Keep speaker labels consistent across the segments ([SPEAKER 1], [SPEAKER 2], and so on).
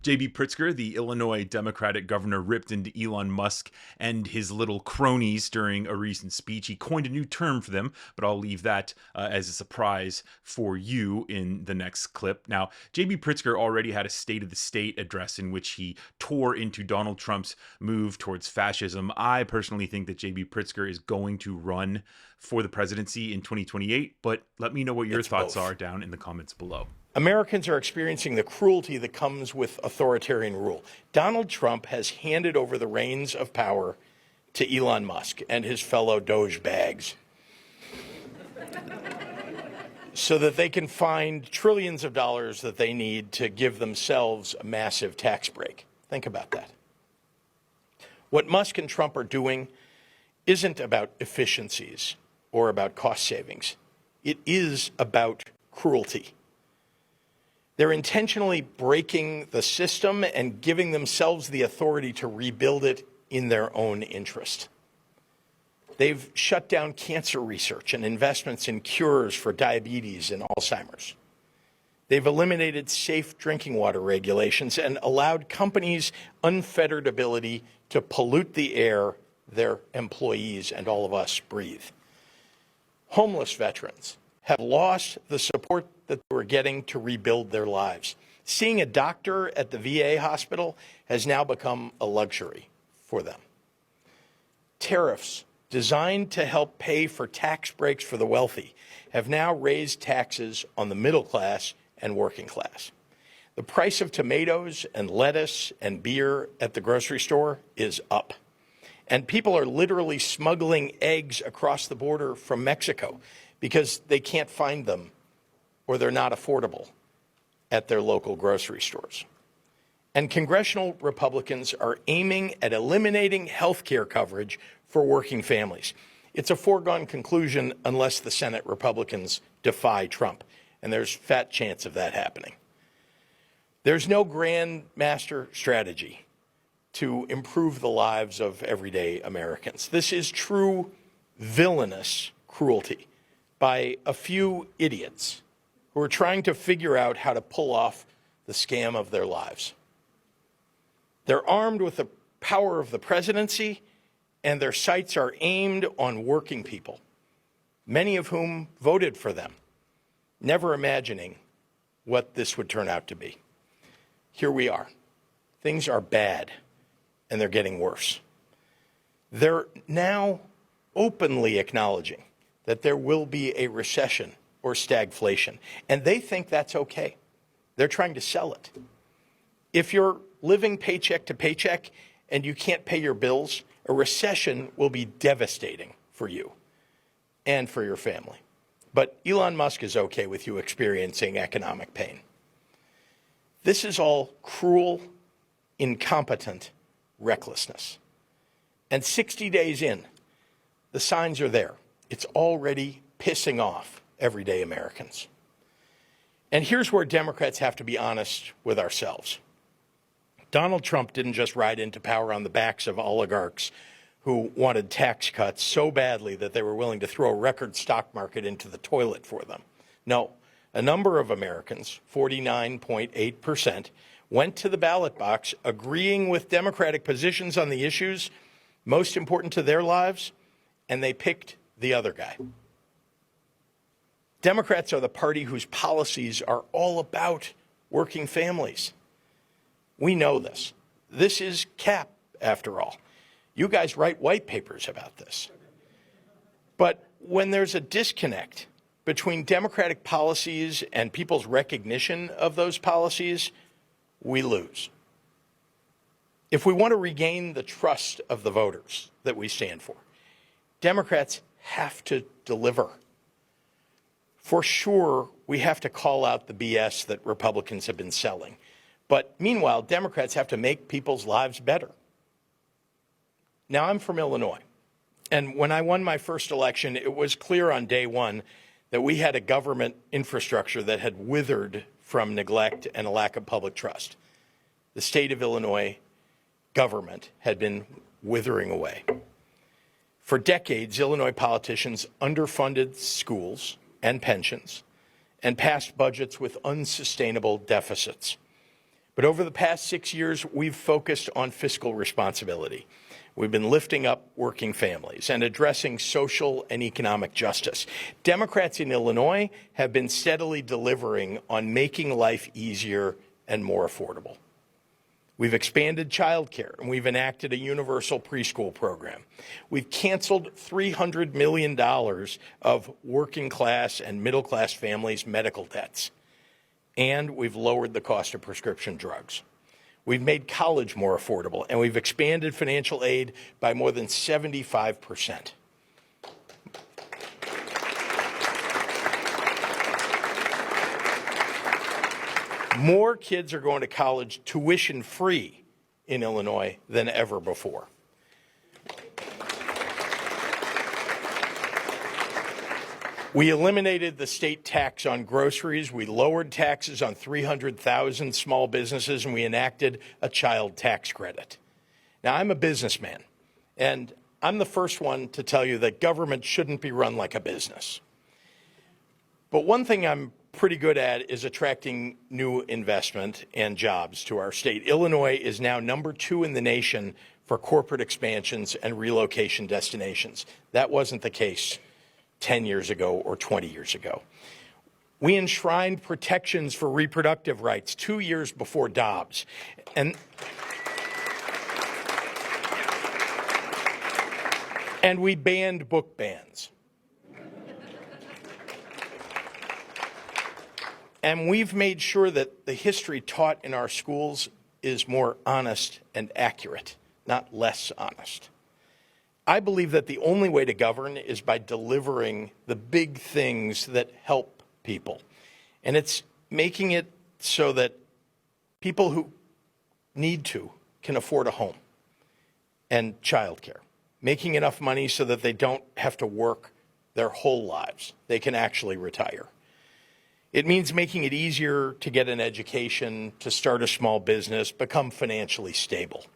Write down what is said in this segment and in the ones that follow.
[SPEAKER 1] J.B. Pritzker, the Illinois Democratic governor, ripped into Elon Musk and his little cronies during a recent speech. He coined a new term for them, but I'll leave that as a surprise for you in the next clip. Now, J.B. Pritzker already had a State of the State address in which he tore into Donald Trump's move towards fascism. I personally think that J.B. Pritzker is going to run for the presidency in 2028, but let me know what your thoughts are down in the comments below.
[SPEAKER 2] Americans are experiencing the cruelty that comes with authoritarian rule. Donald Trump has handed over the reins of power to Elon Musk and his fellow Doge bags so that they can find trillions of dollars that they need to give themselves a massive tax break. Think about that. What Musk and Trump are doing isn't about efficiencies or about cost savings. It is about cruelty. They're intentionally breaking the system and giving themselves the authority to rebuild it in their own interest. They've shut down cancer research and investments in cures for diabetes and Alzheimer's. They've eliminated safe drinking water regulations and allowed companies unfettered ability to pollute the air their employees and all of us breathe. Homeless veterans have lost the support that they were getting to rebuild their lives. Seeing a doctor at the VA hospital has now become a luxury for them. Tariffs designed to help pay for tax breaks for the wealthy have now raised taxes on the middle class and working class. The price of tomatoes and lettuce and beer at the grocery store is up. And people are literally smuggling eggs across the border from Mexico because they can't find them or they're not affordable at their local grocery stores. And congressional Republicans are aiming at eliminating health care coverage for working families. It's a foregone conclusion unless the Senate Republicans defy Trump, and there's a fat chance of that happening. There's no grand master strategy to improve the lives of everyday Americans. This is true villainous cruelty by a few idiots who are trying to figure out how to pull off the scam of their lives. They're armed with the power of the presidency, and their sights are aimed on working people, many of whom voted for them, never imagining what this would turn out to be. Here we are. Things are bad, and they're getting worse. They're now openly acknowledging that there will be a recession or stagflation, and they think that's okay. They're trying to sell it. If you're living paycheck to paycheck and you can't pay your bills, a recession will be devastating for you and for your family. But Elon Musk is okay with you experiencing economic pain. This is all cruel, incompetent recklessness. And 60 days in, the signs are there. It's already pissing off everyday Americans. And here's where Democrats have to be honest with ourselves. Donald Trump didn't just ride into power on the backs of oligarchs who wanted tax cuts so badly that they were willing to throw a record stock market into the toilet for them. No, a number of Americans, 49.8%, went to the ballot box agreeing with Democratic positions on the issues most important to their lives, and they picked the other guy. Democrats are the party whose policies are all about working families. We know this. This is CAP, after all. You guys write white papers about this. But when there's a disconnect between Democratic policies and people's recognition of those policies, we lose. If we want to regain the trust of the voters that we stand for, Democrats have to deliver. For sure, we have to call out the BS that Republicans have been selling. But meanwhile, Democrats have to make people's lives better. Now, I'm from Illinois, and when I won my first election, it was clear on day one that we had a government infrastructure that had withered from neglect and a lack of public trust. The state of Illinois government had been withering away. For decades, Illinois politicians underfunded schools and pensions and passed budgets with unsustainable deficits. But over the past 6 years, we've focused on fiscal responsibility. We've been lifting up working families and addressing social and economic justice. Democrats in Illinois have been steadily delivering on making life easier and more affordable. We've expanded child care, and we've enacted a universal preschool program. We've canceled $300 million of working class and middle class families' medical debts. And we've lowered the cost of prescription drugs. We've made college more affordable, and we've expanded financial aid by more than 75%. More kids are going to college tuition-free in Illinois than ever before. We eliminated the state tax on groceries. We lowered taxes on 300,000 small businesses, and we enacted a child tax credit. Now, I'm a businessman, and I'm the first one to tell you that government shouldn't be run like a business. But one thing I'm pretty good at is attracting new investment and jobs to our state. Illinois is now #2 in the nation for corporate expansions and relocation destinations. That wasn't the case 10 years ago or 20 years ago. We enshrined protections for reproductive rights 2 years before Dobbs. And we banned book bans. And we've made sure that the history taught in our schools is more honest and accurate, not less honest. I believe that the only way to govern is by delivering the big things that help people. And it's making it so that people who need to can afford a home and childcare, making enough money so that they don't have to work their whole lives. They can actually retire. It means making it easier to get an education, to start a small business, become financially stable.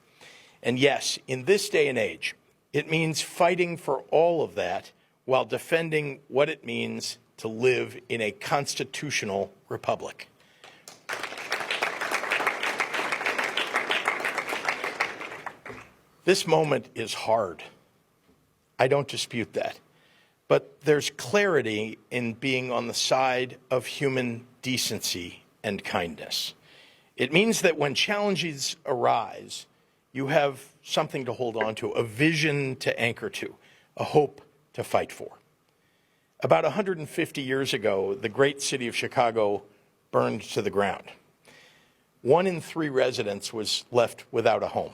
[SPEAKER 2] And yes, in this day and age, it means fighting for all of that while defending what it means to live in a constitutional republic. This moment is hard. I don't dispute that. But there's clarity in being on the side of human decency and kindness. It means that when challenges arise, you have something to hold on to, a vision to anchor to, a hope to fight for. About 150 years ago, the great city of Chicago burned to the ground. 1 in 3 residents was left without a home.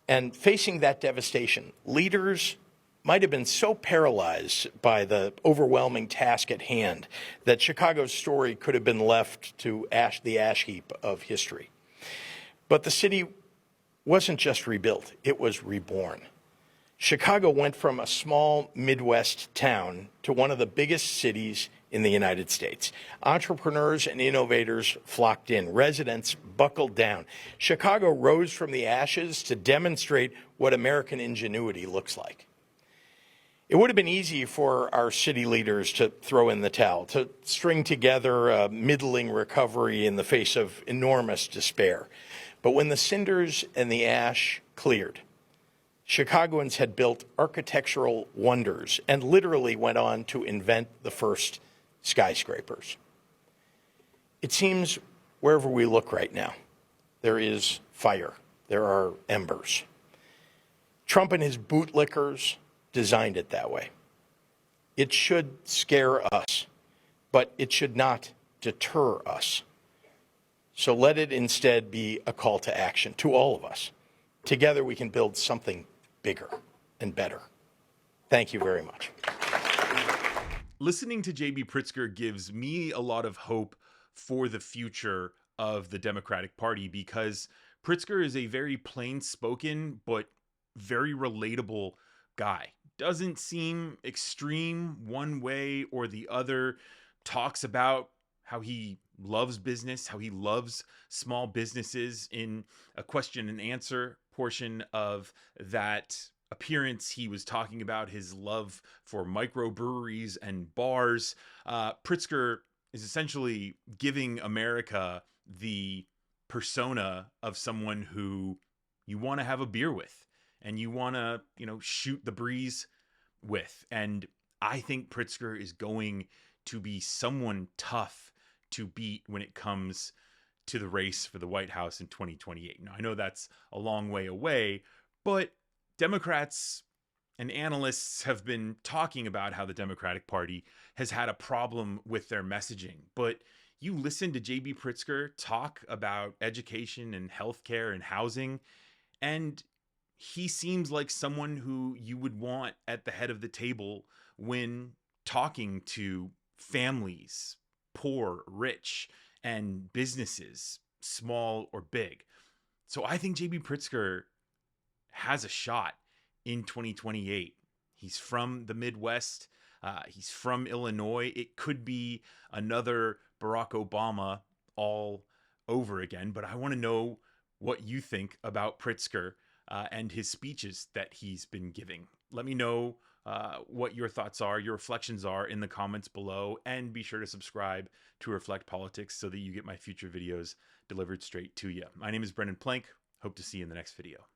[SPEAKER 2] And facing that devastation, leaders might have been so paralyzed by the overwhelming task at hand that Chicago's story could have been left to the ash heap of history. But the city wasn't just rebuilt, it was reborn. Chicago went from a small Midwest town to one of the biggest cities in the United States. Entrepreneurs and innovators flocked in. Residents buckled down. Chicago rose from the ashes to demonstrate what American ingenuity looks like. It would have been easy for our city leaders to throw in the towel, to string together a middling recovery in the face of enormous despair. But when the cinders and the ash cleared, Chicagoans had built architectural wonders and literally went on to invent the first skyscrapers. It seems wherever we look right now, there is fire, there are embers. Trump and his bootlickers designed it that way. It should scare us, but it should not deter us. So let it instead be a call to action to all of us. Together we can build something bigger and better. Thank you very much.
[SPEAKER 1] Listening to J.B. Pritzker gives me a lot of hope for the future of the Democratic Party, because Pritzker is a very plain-spoken but very relatable guy. Doesn't seem extreme one way or the other. Talks about how he loves business, how he loves small businesses. In a question and answer portion of that appearance, he was talking about his love for microbreweries and bars. Pritzker is essentially giving America the persona of someone who you want to have a beer with and you want to, shoot the breeze with. And I think Pritzker is going to be someone tough to beat when it comes to the race for the White House in 2028. Now, I know that's a long way away, but Democrats and analysts have been talking about how the Democratic Party has had a problem with their messaging. But you listen to J.B. Pritzker talk about education and healthcare and housing, and he seems like someone who you would want at the head of the table when talking to families, poor, rich, and businesses, small or big. So I think J.B. Pritzker has a shot in 2028. He's from the Midwest. He's from Illinois. It could be another Barack Obama all over again. But I want to know what you think about Pritzker and his speeches that he's been giving. Let me know what your thoughts are, your reflections are in the comments below, and be sure to subscribe to Reflect Politics so that you get my future videos delivered straight to you. My name is Brendan Plank. Hope to see you in the next video.